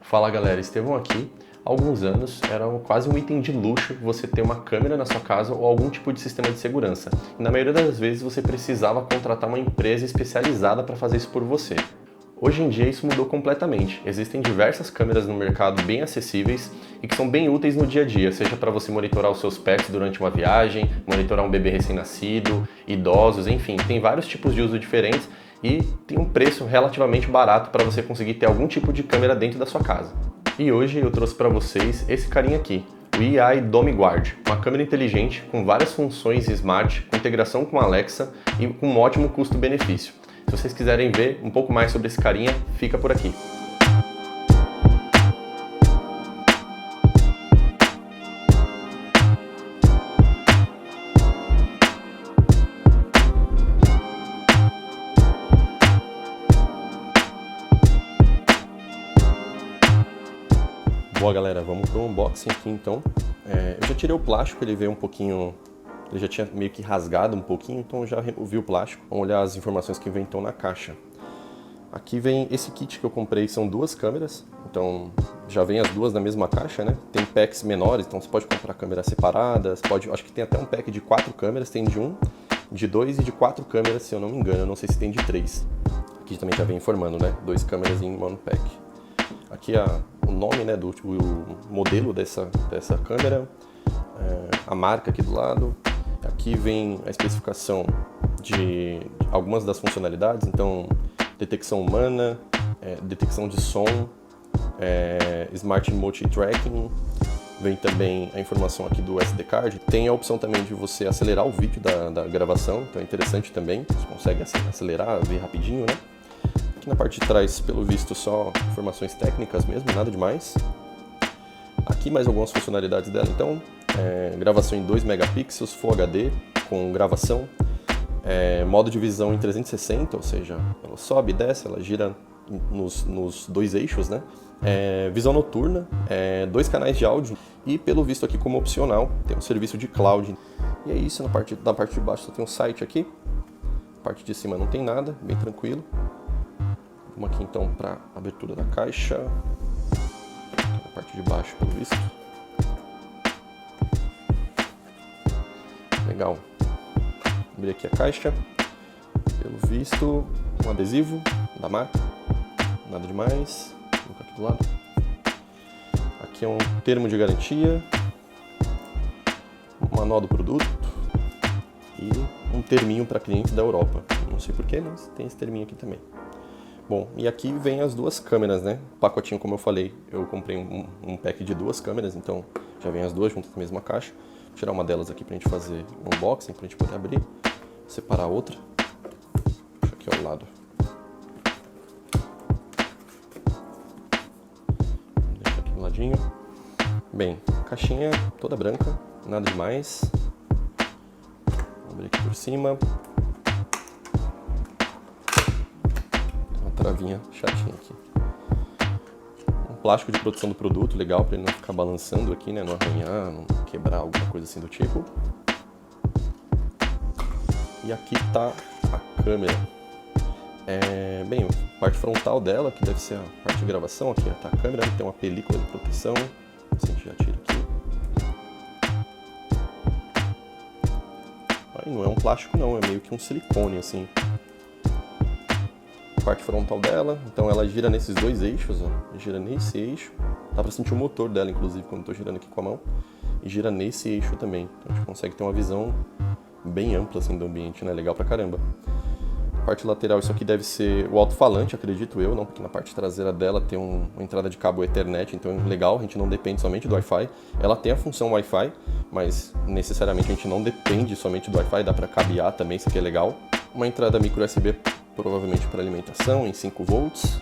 Fala galera, Estevão aqui. Há alguns anos era quase um item de luxo você ter uma câmera na sua casa ou algum tipo de sistema de segurança. E na maioria das vezes você precisava contratar uma empresa especializada para fazer isso por você. Hoje em dia isso mudou completamente. Existem diversas câmeras no mercado bem acessíveis e que são bem úteis no dia a dia, seja para você monitorar os seus pets durante uma viagem, monitorar um bebê recém-nascido, idosos, enfim, tem vários tipos de uso diferentes e tem um preço relativamente barato para você conseguir ter algum tipo de câmera dentro da sua casa. E hoje eu trouxe para vocês esse carinha aqui, o EyeEye Dome Guard, uma câmera inteligente com várias funções smart, com integração com Alexa e com um ótimo custo-benefício. Se vocês quiserem ver um pouco mais sobre esse carinha, fica por aqui. Boa galera, vamos para o unboxing aqui então. Eu já tirei o plástico, ele veio um pouquinho... Ele já tinha meio que rasgado um pouquinho, então eu já removi o plástico. Vamos olhar as informações que vem então na caixa. Aqui vem esse kit que eu comprei, são duas câmeras, então já vem as duas na mesma caixa, né? Tem packs menores, então você pode comprar câmeras separadas, acho que tem até um pack de 4 câmeras, tem de 1, de 2 e de 4 câmeras, se eu não me engano, eu não sei se tem de 3. Aqui também já vem informando, né? 2 câmeras em one pack. Aqui o nome, né, o modelo dessa câmera, a marca aqui do lado. Aqui vem a especificação de algumas das funcionalidades, então detecção humana, detecção de som, Smart Remote Tracking, vem também a informação aqui do SD Card, tem a opção também de você acelerar o vídeo da gravação, então é interessante também, você consegue acelerar, ver rapidinho, né? Aqui na parte de trás, pelo visto, só informações técnicas mesmo, nada demais. Aqui mais algumas funcionalidades dela, então, gravação em 2 megapixels, Full HD, com gravação, modo de visão em 360, ou seja, ela sobe e desce, ela gira nos 2 eixos, né? Visão noturna, 2 canais de áudio e, pelo visto aqui como opcional, tem um serviço de cloud. E é isso, na parte de baixo só tem um site aqui, na parte de cima não tem nada, bem tranquilo. Vamos aqui então para a abertura da caixa, na parte de baixo pelo visto. Legal. Abrir aqui a caixa, pelo visto, um adesivo da marca, nada demais. Vou colocar aqui do lado. Aqui é um termo de garantia, um manual do produto e um terminho para clientes da Europa. Não sei porquê, mas tem esse terminho aqui também. Bom, e aqui vem as duas câmeras, né? O pacotinho, como eu falei, eu comprei um pack de 2 câmeras, então já vem as duas juntas na mesma caixa. Vou tirar uma delas aqui pra gente fazer um unboxing, pra gente poder abrir, separar a outra. Deixa aqui ao lado. Deixa aqui do ladinho. Bem, caixinha toda branca, nada demais. Vou abrir aqui por cima. Travinha chatinha aqui. Um plástico de proteção do produto, legal para ele não ficar balançando aqui, né? Não arranhar, não quebrar, alguma coisa assim do tipo. E aqui tá a câmera. Bem, a parte frontal dela, que deve ser a parte de gravação, aqui tá a câmera, tem uma película de proteção. A gente já tira aqui. Aí não é um plástico não, é meio que um silicone assim. Parte frontal dela, então ela gira nesses 2 eixos, ó, gira nesse eixo, dá pra sentir o motor dela inclusive quando eu tô girando aqui com a mão, e gira nesse eixo também, então a gente consegue ter uma visão bem ampla assim do ambiente, né, legal pra caramba. Parte lateral, isso aqui deve ser o alto-falante, acredito eu, não, porque na parte traseira dela tem uma entrada de cabo Ethernet, então é legal, a gente não depende somente do Wi-Fi, ela tem a função Wi-Fi, mas necessariamente a gente não depende somente do Wi-Fi, dá pra cabear também, isso aqui é legal. Uma entrada micro USB provavelmente para alimentação em 5 volts.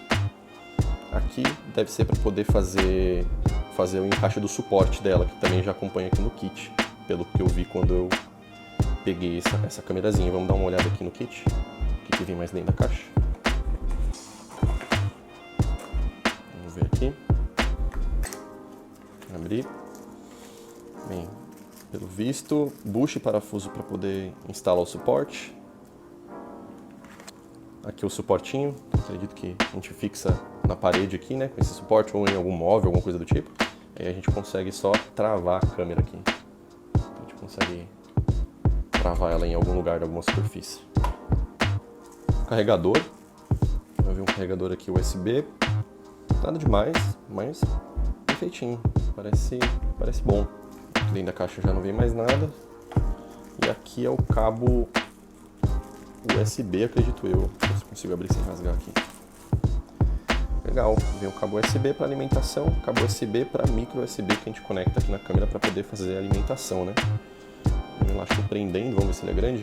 Aqui deve ser para poder fazer o encaixe do suporte dela, que também já acompanha aqui no kit, pelo que eu vi quando eu peguei essa câmerazinha. Vamos dar uma olhada aqui no kit, o que vem mais dentro da caixa. Vamos ver aqui. Abrir. Bem, pelo visto, bucho e parafuso para poder instalar o suporte. Aqui o suportinho, acredito que a gente fixa na parede aqui, né, com esse suporte, ou em algum móvel, alguma coisa do tipo. Aí a gente consegue só travar a câmera aqui. A gente consegue travar ela em algum lugar de alguma superfície. Carregador. Vai ver um carregador aqui USB. Nada demais, mas bem feitinho. Parece bom. Dentro da caixa já não vem mais nada. E aqui é o cabo USB, acredito eu. Não sei se consigo abrir sem rasgar aqui. Legal, vem o cabo USB para alimentação, cabo USB para micro USB que a gente conecta aqui na câmera para poder fazer a alimentação, né? Eu acho que prendendo, vamos ver se ele é grande.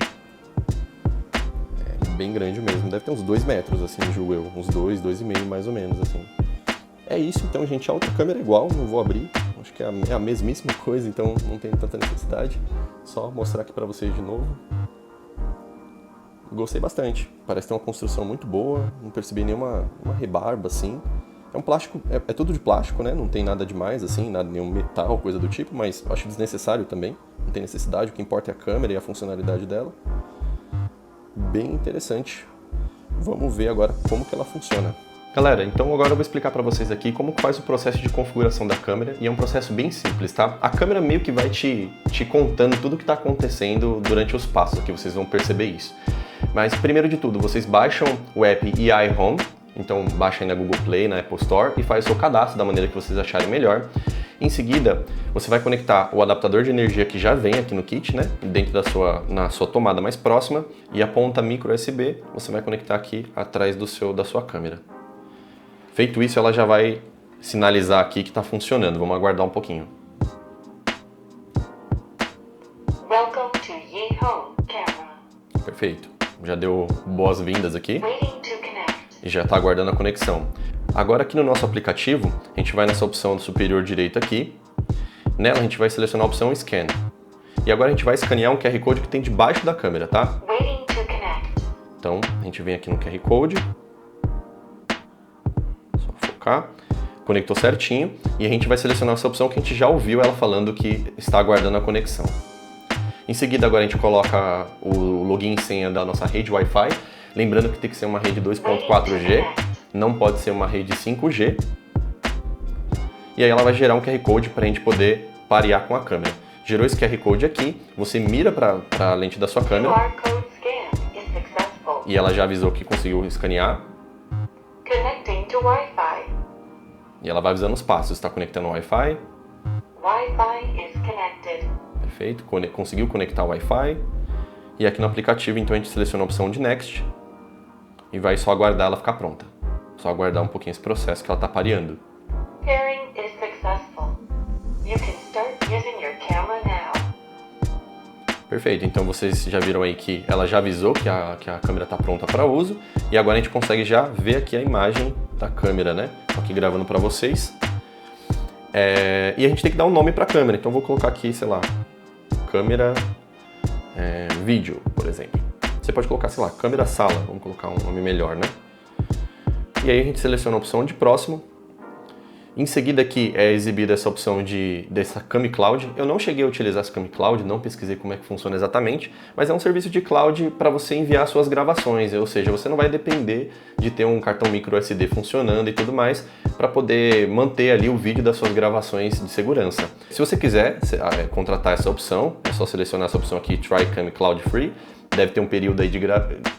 É bem grande mesmo, deve ter uns 2 metros, assim, julgo eu. Uns 2, 2,5 mais ou menos, assim. É isso então, gente, a outra câmera é igual, não vou abrir. Acho que é a mesmíssima coisa, então não tem tanta necessidade. Só mostrar aqui para vocês de novo. Gostei bastante, parece ter uma construção muito boa, não percebi nenhuma rebarba assim. É um plástico, é tudo de plástico, né? Não tem nada demais assim, nada, nenhum metal, coisa do tipo, mas eu acho desnecessário também. Não tem necessidade, o que importa é a câmera e a funcionalidade dela. Bem interessante. Vamos ver agora como que ela funciona. Galera, então agora eu vou explicar para vocês aqui como faz o processo de configuração da câmera, e é um processo bem simples, tá? A câmera meio que vai te contando tudo o que está acontecendo durante os passos, aqui vocês vão perceber isso. Mas primeiro de tudo, vocês baixam o app iHome, então baixa aí na Google Play, na Apple Store e faz o seu cadastro da maneira que vocês acharem melhor. Em seguida, você vai conectar o adaptador de energia que já vem aqui no kit, né, dentro na sua tomada mais próxima, e a ponta micro USB você vai conectar aqui atrás da sua câmera. Feito isso, ela já vai sinalizar aqui que está funcionando. Vamos aguardar um pouquinho. Welcome to iHome Camera. Perfeito. Já deu boas-vindas aqui. Waiting to connect. E já está aguardando a conexão. Agora aqui no nosso aplicativo, a gente vai nessa opção superior direita aqui. Nela a gente vai selecionar a opção Scan. E agora a gente vai escanear um QR Code que tem debaixo da câmera, tá? Waiting to connect. Então a gente vem aqui no QR Code. Só focar. Conectou certinho. E a gente vai selecionar essa opção que a gente já ouviu ela falando que está aguardando a conexão. Em seguida, agora a gente coloca o login e senha da nossa rede Wi-Fi. Lembrando que tem que ser uma rede 2.4G, não pode ser uma rede 5G. E aí ela vai gerar um QR Code para a gente poder parear com a câmera. Gerou esse QR Code aqui, você mira para a lente da sua câmera. QR code scan is successful. E ela já avisou que conseguiu escanear. Connecting to Wi-Fi. E ela vai avisando os passos, está conectando o Wi-Fi. Wi-Fi is connected. Perfeito, conseguiu conectar o Wi-Fi. E aqui no aplicativo, então, a gente seleciona a opção de Next e vai só aguardar ela ficar pronta. Só aguardar um pouquinho esse processo que ela está pareando. Pairing is successful. You can start using your camera now. Perfeito, então vocês já viram aí que ela já avisou que a câmera está pronta para uso. E agora a gente consegue já ver aqui a imagem da câmera, né? Tô aqui gravando para vocês. E a gente tem que dar um nome para a câmera, então eu vou colocar aqui, sei lá, câmera vídeo, por exemplo. Você pode colocar, sei lá, câmera sala, vamos colocar um nome melhor, né? E aí a gente seleciona a opção de próximo. Em seguida aqui é exibida essa opção dessa Cami Cloud. Eu não cheguei a utilizar essa Cami Cloud, não pesquisei como é que funciona exatamente, mas é um serviço de cloud para você enviar suas gravações, ou seja, você não vai depender de ter um cartão micro SD funcionando e tudo mais para poder manter ali o vídeo das suas gravações de segurança. Se você quiser contratar essa opção, é só selecionar essa opção aqui, Try Cami Cloud Free. Deve ter um período aí de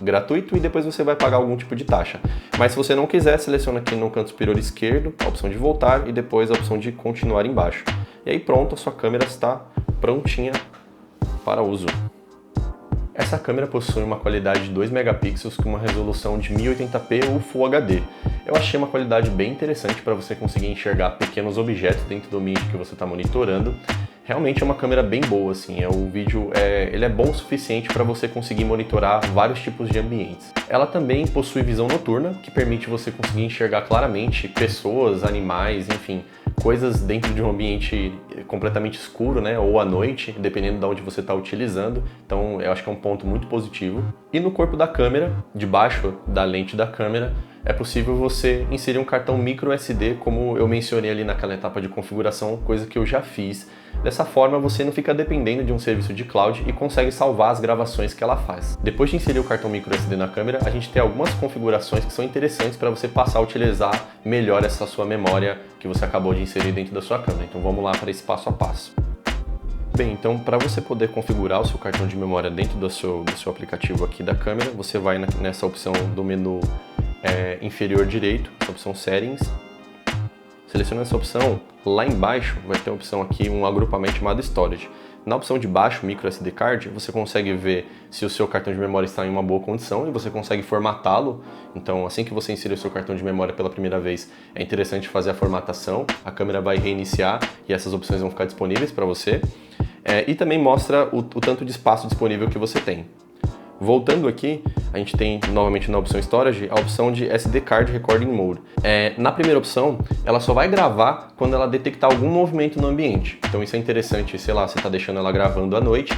gratuito e depois você vai pagar algum tipo de taxa. Mas se você não quiser, seleciona aqui no canto superior esquerdo a opção de voltar e depois a opção de continuar embaixo. E aí pronto, a sua câmera está prontinha para uso. Essa câmera possui uma qualidade de 2 megapixels com uma resolução de 1080p ou Full HD. Eu achei uma qualidade bem interessante para você conseguir enxergar pequenos objetos dentro do ambiente que você está monitorando. Realmente é uma câmera bem boa, assim, o vídeo ele é bom o suficiente para você conseguir monitorar vários tipos de ambientes. Ela também possui visão noturna, que permite você conseguir enxergar claramente pessoas, animais, enfim, coisas dentro de um ambiente completamente escuro, né, ou à noite, dependendo de onde você está utilizando. Então eu acho que é um ponto muito positivo. E no corpo da câmera, debaixo da lente da câmera, é possível você inserir um cartão micro SD, como eu mencionei ali naquela etapa de configuração, coisa que eu já fiz. Dessa forma, você não fica dependendo de um serviço de cloud e consegue salvar as gravações que ela faz. Depois de inserir o cartão micro SD na câmera, a gente tem algumas configurações que são interessantes para você passar a utilizar melhor essa sua memória que você acabou de inserir dentro da sua câmera. Então vamos lá para esse passo a passo. Bem, então para você poder configurar o seu cartão de memória dentro do seu aplicativo aqui da câmera, você vai nessa opção do menu inferior direito, essa opção Settings. Seleciona essa opção, lá embaixo vai ter a opção aqui, um agrupamento chamado Storage. Na opção de baixo, Micro SD Card, você consegue ver se o seu cartão de memória está em uma boa condição e você consegue formatá-lo. Então, assim que você inserir o seu cartão de memória pela primeira vez, é interessante fazer a formatação, a câmera vai reiniciar e essas opções vão ficar disponíveis para você. E também mostra o tanto de espaço disponível que você tem. Voltando aqui, a gente tem novamente na opção Storage a opção de SD Card Recording Mode. Na primeira opção, ela só vai gravar quando ela detectar algum movimento no ambiente. Então isso é interessante, sei lá, você está deixando ela gravando à noite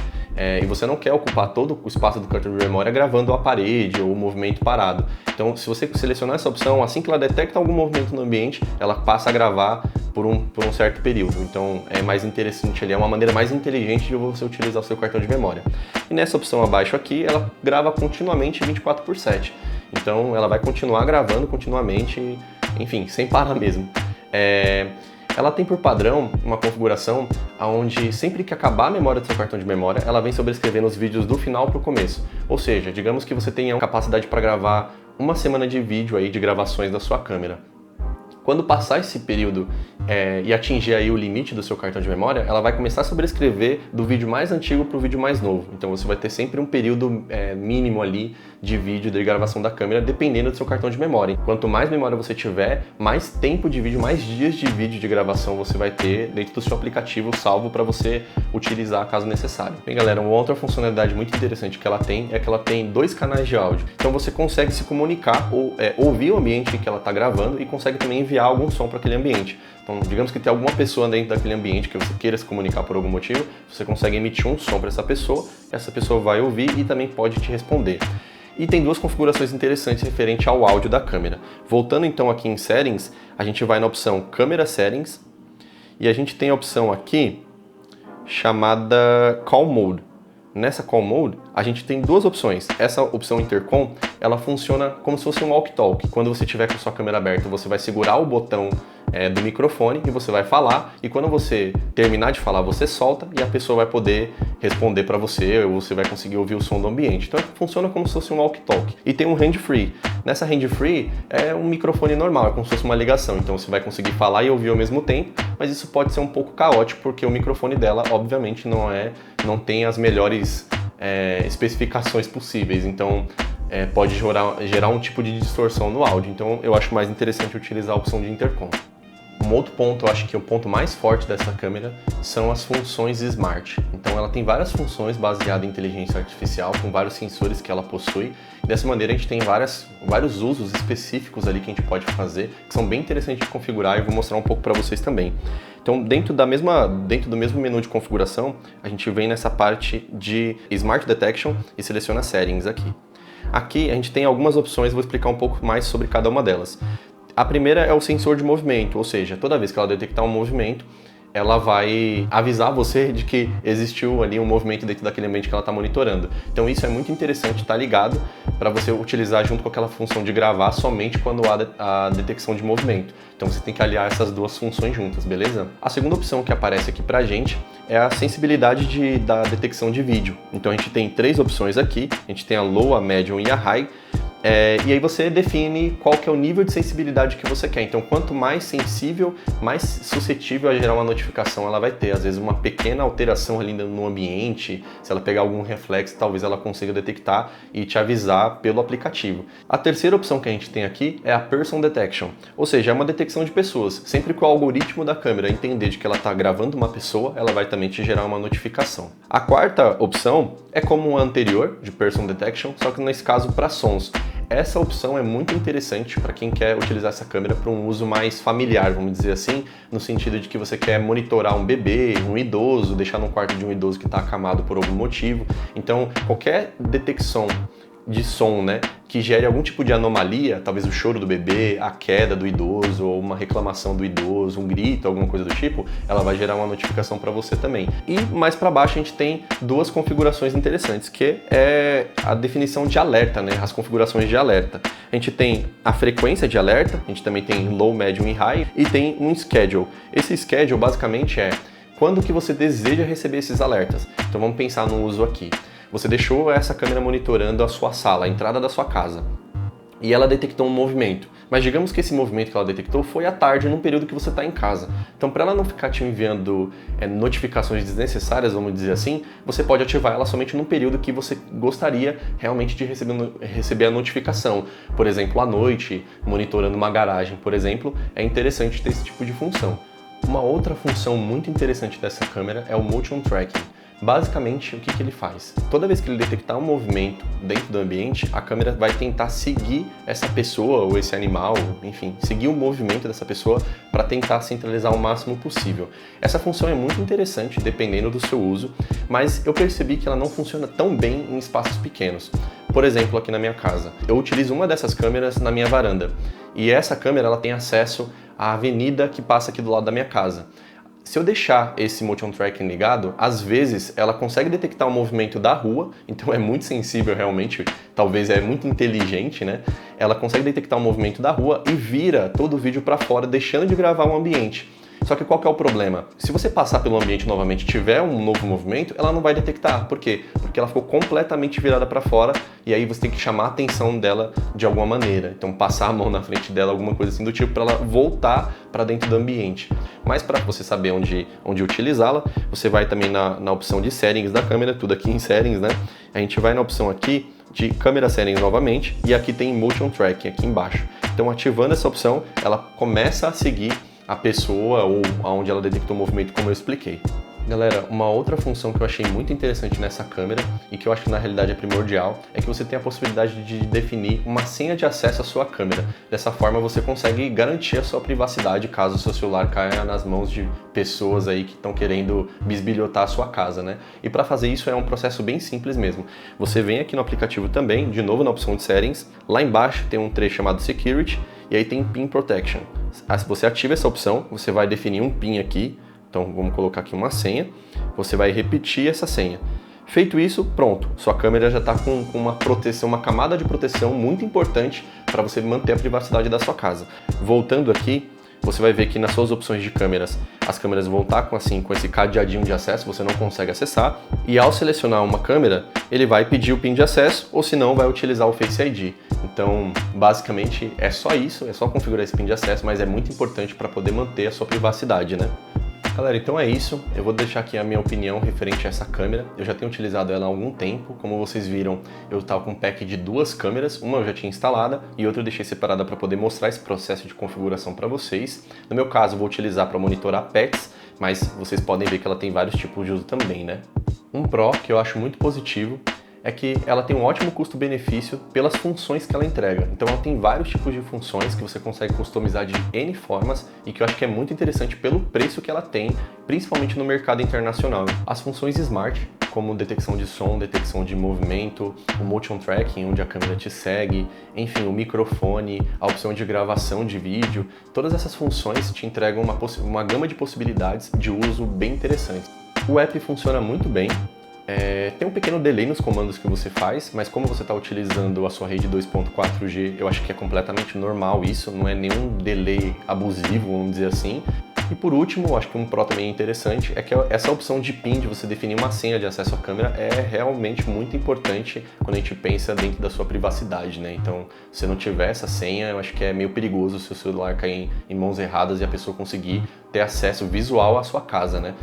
e você não quer ocupar todo o espaço do cartão de memória gravando a parede ou o movimento parado. Então se você selecionar essa opção, assim que ela detecta algum movimento no ambiente, ela passa a gravar por um certo período. Então é mais interessante ali, é uma maneira mais inteligente de você utilizar o seu cartão de memória. E nessa opção abaixo aqui, ela grava continuamente 24/7. Então ela vai continuar gravando continuamente, enfim, sem parar mesmo. Ela tem por padrão uma configuração onde sempre que acabar a memória do seu cartão de memória, ela vem sobrescrevendo os vídeos do final para o começo. Ou seja, digamos que você tenha capacidade para gravar uma semana de vídeo aí de gravações da sua câmera. Quando passar esse período e atingir aí o limite do seu cartão de memória, ela vai começar a sobrescrever do vídeo mais antigo para o vídeo mais novo. Então você vai ter sempre um período mínimo ali de vídeo, de gravação da câmera, dependendo do seu cartão de memória. Quanto mais memória você tiver, mais tempo de vídeo, mais dias de vídeo de gravação você vai ter dentro do seu aplicativo salvo para você utilizar caso necessário. Bem, galera, uma outra funcionalidade muito interessante que ela tem é que ela tem 2 canais de áudio. Então você consegue se comunicar ou ouvir o ambiente que ela está gravando e consegue também enviar algum som para aquele ambiente. Então, digamos que tem alguma pessoa dentro daquele ambiente que você queira se comunicar por algum motivo, você consegue emitir um som para essa pessoa vai ouvir e também pode te responder. E tem 2 configurações interessantes referente ao áudio da câmera. Voltando então aqui em Settings, a gente vai na opção Camera Settings e a gente tem a opção aqui chamada Call Mode. Nessa Call Mode, a gente tem 2 opções. Essa opção Intercom, ela funciona como se fosse um walkie-talkie. Quando você tiver com a sua câmera aberta, você vai segurar o botão do microfone e você vai falar. E quando você terminar de falar, você solta e a pessoa vai poder responder para você ou você vai conseguir ouvir o som do ambiente. Então, funciona como se fosse um walkie-talkie. E tem um hand-free. Nessa hand-free, é um microfone normal, é como se fosse uma ligação. Então, você vai conseguir falar e ouvir ao mesmo tempo, mas isso pode ser um pouco caótico, porque o microfone dela, obviamente, não tem as melhores especificações possíveis. Então, pode gerar um tipo de distorção no áudio. Então, eu acho mais interessante utilizar a opção de intercom. Um outro ponto, eu acho que o ponto mais forte dessa câmera são as funções Smart. Então ela tem várias funções baseadas em inteligência artificial, com vários sensores que ela possui. E dessa maneira a gente tem vários usos específicos ali que a gente pode fazer, que são bem interessantes de configurar e vou mostrar um pouco para vocês também. Então dentro do mesmo menu de configuração, a gente vem nessa parte de Smart Detection e seleciona Settings aqui. Aqui a gente tem algumas opções, vou explicar um pouco mais sobre cada uma delas. A primeira é o sensor de movimento, ou seja, toda vez que ela detectar um movimento, ela vai avisar você de que existiu ali um movimento dentro daquele ambiente que ela está monitorando. Então isso é muito interessante estar ligado para você utilizar junto com aquela função de gravar somente quando há a detecção de movimento. Então você tem que aliar essas 2 funções juntas, beleza? A segunda opção que aparece aqui pra gente é a sensibilidade da detecção de vídeo. Então a gente tem 3 opções aqui, a gente tem a Low, a Medium e a High. E aí você define qual que é o nível de sensibilidade que você quer. Então, quanto mais sensível, mais suscetível a gerar uma notificação ela vai ter. Às vezes uma pequena alteração ali no ambiente, se ela pegar algum reflexo, talvez ela consiga detectar e te avisar pelo aplicativo. A terceira opção que a gente tem aqui é a Person Detection, ou seja, é uma detecção de pessoas. Sempre que o algoritmo da câmera entender de que ela está gravando uma pessoa, ela vai também te gerar uma notificação. A quarta opção é como a anterior, de Person Detection, só que nesse caso para sons. Essa opção é muito interessante para quem quer utilizar essa câmera para um uso mais familiar, vamos dizer assim, no sentido de que você quer monitorar um bebê, um idoso, deixar no quarto de um idoso que está acamado por algum motivo. Então, qualquer detecção de som, né, que gere algum tipo de anomalia, talvez o choro do bebê, a queda do idoso, ou uma reclamação do idoso, um grito, alguma coisa do tipo, ela vai gerar uma notificação para você também. E mais para baixo a gente tem duas configurações interessantes, que é a definição de alerta, né, as configurações de alerta. A gente tem a frequência de alerta, a gente também tem low, medium e high, e tem um schedule. Esse schedule basicamente é quando que você deseja receber esses alertas. Então vamos pensar no uso aqui. Você deixou essa câmera monitorando a sua sala, a entrada da sua casa, e ela detectou um movimento. Mas digamos que esse movimento que ela detectou foi à tarde, num período que você está em casa. Então, para ela não ficar te enviando notificações desnecessárias, vamos dizer assim, você pode ativar ela somente num período que você gostaria realmente de receber a notificação. Por exemplo, à noite, monitorando uma garagem, por exemplo, é interessante ter esse tipo de função. Uma outra função muito interessante dessa câmera é o Motion Tracking. Basicamente, o que ele faz? Toda vez que ele detectar um movimento dentro do ambiente, a câmera vai tentar seguir essa pessoa ou esse animal, enfim, seguir o movimento dessa pessoa para tentar centralizar o máximo possível. Essa função é muito interessante, dependendo do seu uso, mas eu percebi que ela não funciona tão bem em espaços pequenos. Por exemplo, aqui na minha casa, eu utilizo uma dessas câmeras na minha varanda, e essa câmera ela tem acesso à avenida que passa aqui do lado da minha casa. Se eu deixar esse Motion Tracking ligado, às vezes ela consegue detectar o movimento da rua, então é muito sensível realmente, talvez é muito inteligente, né? Ela consegue detectar o movimento da rua e vira todo o vídeo para fora, deixando de gravar o ambiente. Só que qual que é o problema? Se você passar pelo ambiente novamente e tiver um novo movimento, ela não vai detectar. Por quê? Porque ela ficou completamente virada para fora e aí você tem que chamar a atenção dela de alguma maneira. Então passar a mão na frente dela, alguma coisa assim do tipo, para ela voltar para dentro do ambiente. Mas para você saber onde utilizá-la, você vai também na opção de settings da câmera, tudo aqui em settings, né? A gente vai na opção aqui de câmera settings novamente e aqui tem Motion Tracking aqui embaixo. Então ativando essa opção, ela começa a seguir a pessoa ou aonde ela detectou o movimento, como eu expliquei. Galera, uma outra função que eu achei muito interessante nessa câmera e que eu acho que na realidade é primordial é que você tem a possibilidade de definir uma senha de acesso à sua câmera. Dessa forma você consegue garantir a sua privacidade caso o seu celular caia nas mãos de pessoas aí que estão querendo bisbilhotar a sua casa, né? E para fazer isso é um processo bem simples mesmo. Você vem aqui no aplicativo também, de novo na opção de settings, lá embaixo tem um trecho chamado Security e aí tem Pin Protection. Se você ativa essa opção, você vai definir um PIN aqui. Então vamos colocar aqui uma senha, você vai repetir essa senha. Feito isso, pronto, sua câmera já está com uma proteção, uma camada de proteção muito importante para você manter a privacidade da sua casa. Voltando aqui, você vai ver que nas suas opções de câmeras, as câmeras vão estar com esse cadeadinho de acesso, você não consegue acessar, e ao selecionar uma câmera, ele vai pedir o PIN de acesso, ou se não, vai utilizar o Face ID. Então, basicamente, é só isso, é só configurar esse PIN de acesso, mas é muito importante para poder manter a sua privacidade, né? Galera, então é isso. Eu vou deixar aqui a minha opinião referente a essa câmera. Eu já tenho utilizado ela há algum tempo. Como vocês viram, eu estava com um pack de duas câmeras. Uma eu já tinha instalada e outra eu deixei separada para poder mostrar esse processo de configuração para vocês. No meu caso, eu vou utilizar para monitorar pets, mas vocês podem ver que ela tem vários tipos de uso também, né? Um pró que eu acho muito positivo é que ela tem um ótimo custo-benefício pelas funções que ela entrega. Então ela tem vários tipos de funções que você consegue customizar de N formas e que eu acho que é muito interessante pelo preço que ela tem, principalmente no mercado internacional. As funções Smart, como detecção de som, detecção de movimento, o Motion Tracking, onde a câmera te segue, enfim, o microfone, a opção de gravação de vídeo, todas essas funções te entregam uma gama de possibilidades de uso bem interessantes. O app funciona muito bem. Tem um pequeno delay nos comandos que você faz, mas como você está utilizando a sua rede 2.4G, eu acho que é completamente normal isso, não é nenhum delay abusivo, vamos dizer assim. E por último, acho que um pró também interessante é que essa opção de PIN, de você definir uma senha de acesso à câmera, é realmente muito importante quando a gente pensa dentro da sua privacidade, né? Então, se não tiver essa senha, eu acho que é meio perigoso se o celular cair em mãos erradas e a pessoa conseguir ter acesso visual à sua casa, né?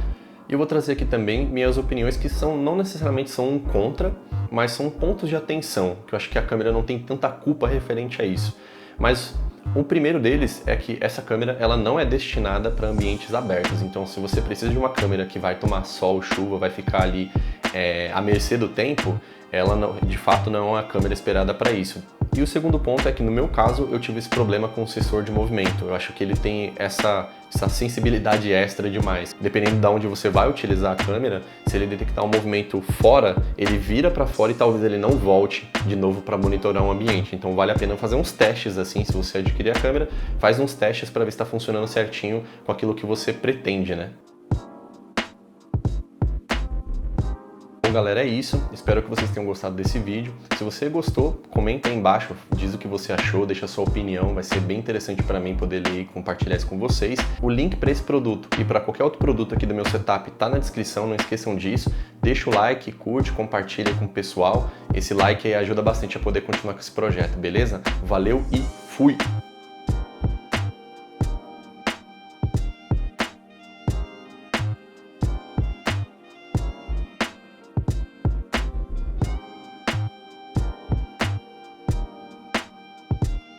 E eu vou trazer aqui também minhas opiniões que não necessariamente são um contra, mas são pontos de atenção, que eu acho que a câmera não tem tanta culpa referente a isso. Mas o primeiro deles é que essa câmera ela não é destinada para ambientes abertos, então se você precisa de uma câmera que vai tomar sol, chuva, vai ficar ali à mercê do tempo, ela não, de fato não é uma câmera esperada para isso. E o segundo ponto é que no meu caso eu tive esse problema com o sensor de movimento. Eu acho que ele tem essa sensibilidade extra demais. Dependendo de onde você vai utilizar a câmera, se ele detectar um movimento fora, ele vira para fora e talvez ele não volte de novo para monitorar o ambiente. Então vale a pena fazer uns testes assim, se você adquirir a câmera, faz uns testes para ver se está funcionando certinho com aquilo que você pretende, né? Bom, galera, é isso. Espero que vocês tenham gostado desse vídeo. Se você gostou, comenta aí embaixo, diz o que você achou, deixa a sua opinião. Vai ser bem interessante para mim poder ler e compartilhar isso com vocês. O link para esse produto e para qualquer outro produto aqui do meu setup tá na descrição, não esqueçam disso. Deixa o like, curte, compartilha com o pessoal. Esse like aí ajuda bastante a poder continuar com esse projeto, beleza? Valeu e fui!